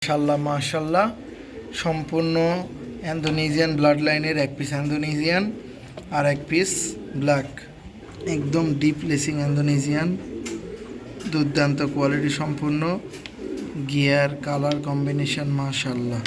মাশাল্লাহ মাশাল্লাহ, সম্পূর্ণ ইন্দোনেশিয়ান ব্লাড লাইনের এক পিস ইন্দোনেশিয়ান আর এক পিস ব্ল্যাক, একদম ডিপ লেসিং ইন্দোনেশিয়ান, দুর্দান্ত কোয়ালিটি সম্পূর্ণ, গিয়ার কালার কম্বিনেশন মাশাল্লাহ।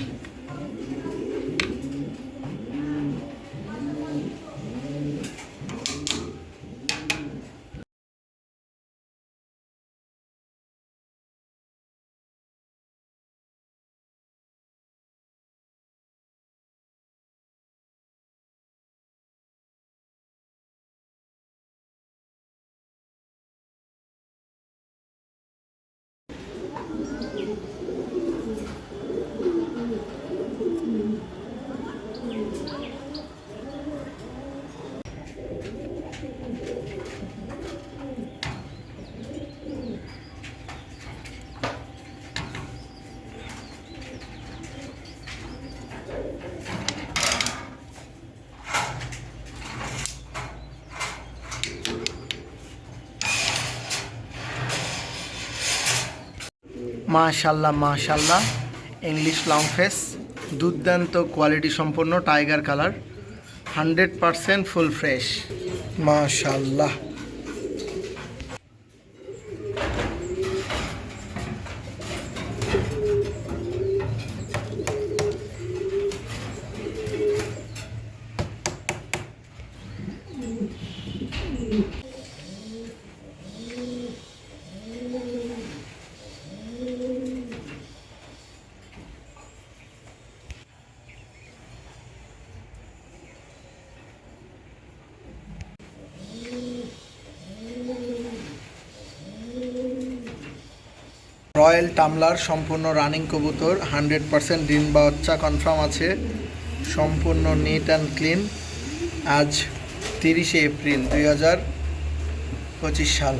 মাশাল্লাহ মাশাল্লাহ, ইংলিশ লং ফেস, দুর্দান্ত কোয়ালিটি সম্পন্ন টাইগার কালার, 100% ফুল ফ্রেশ মাশাল্লাহ। রয়্যাল টামলার সম্পূর্ণ রানিং কবুতর, 100% ডিম বাচ্চা কনফার্ম আছে, সম্পূর্ণ নিট অ্যান্ড ক্লিন। আজ 30শে এপ্রিল 2025 সাল,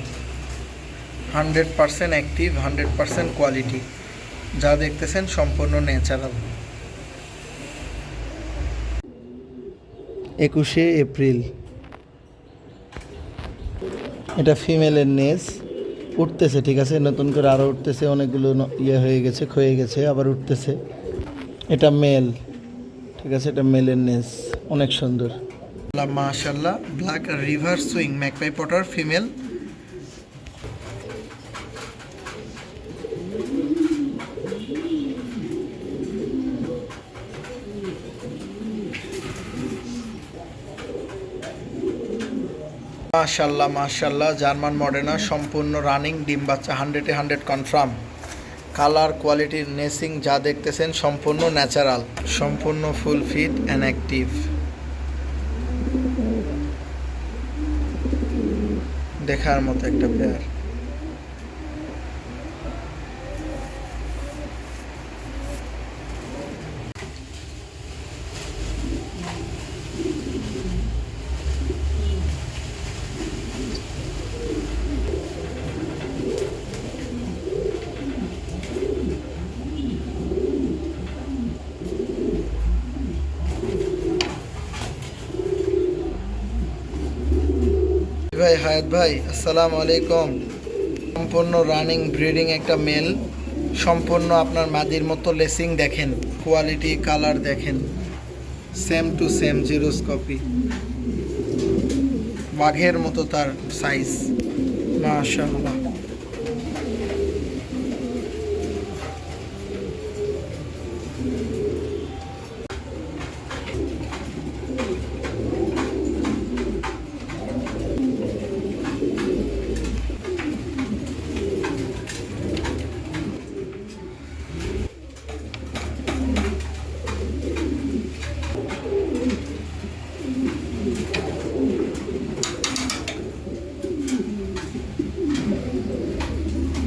100% অ্যাক্টিভ, 100% কোয়ালিটি, যা দেখতেছেন সম্পূর্ণ ন্যাচারাল। 21শে এপ্রিল, এটা ফিমেলের নেজ, উঠতেছে, ঠিক আছে, নতুন করে আরও উঠতেছে, অনেকগুলো ইয়ে হয়ে গেছে, ক্ষয়ে গেছে, আবার উঠতেছে। এটা মেল, ঠিক আছে, এটা মেলের নেজ, অনেক সুন্দর মাশাল্লাহ। Black river swing magpie Potter female, মাশাল্লাহ মাশাল্লাহ, জার্মান মডার্না, সম্পূর্ণ রানিং, ডিম বাচ্চা 100-এ 100 কনফার্ম, কালার কোয়ালিটির নেসিং যা দেখতেছেন সম্পূর্ণ ন্যাচারাল, সম্পূর্ণ ফুল ফিট অ্যান্ড অ্যাক্টিভ, দেখার মতো একটা পেয়ার। ভাই হায়াত ভাই, আসসালামু আলাইকুম। সম্পূর্ণ রানিং ব্রিডিং একটা মেল, সম্পূর্ণ আপনার মাদির মতো লেসিং দেখেন, কোয়ালিটি কালার দেখেন, same to same zeros copy, বাঘের মতো তার সাইজ মাশাআল্লাহ।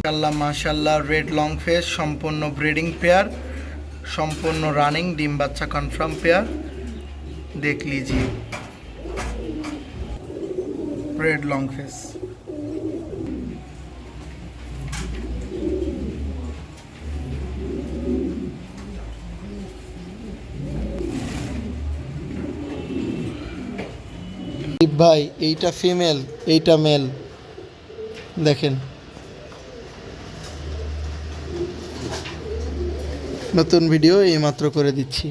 মাশাল্লাহ মাশাল্লাহ, রেড লং ফেস, সম্পূর্ণ ব্রিডিং পেয়ার, সম্পূর্ণ রানিং, ডিম বাচ্চা কনফার্ম পেয়ার, দেখ লিজিয়ে রেড লং ফেস। ভাই এইটা ফিমেল, এইটা মেল, দেখেন নতুন ভিডিও এইমাত্র করে দিচ্ছি।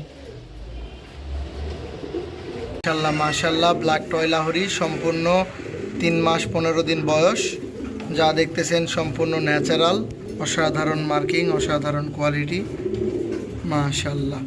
মাশাল্লাহ মাশাল্লাহ, ব্ল্যাক টয় লাহোরি, সম্পূর্ণ 3 মাস 15 দিন বয়স। যা দেখতেছেন সম্পূর্ণ ন্যাচারাল, অসাধারণ মার্কিং, অসাধারণ কোয়ালিটি, মাশাল্লাহ।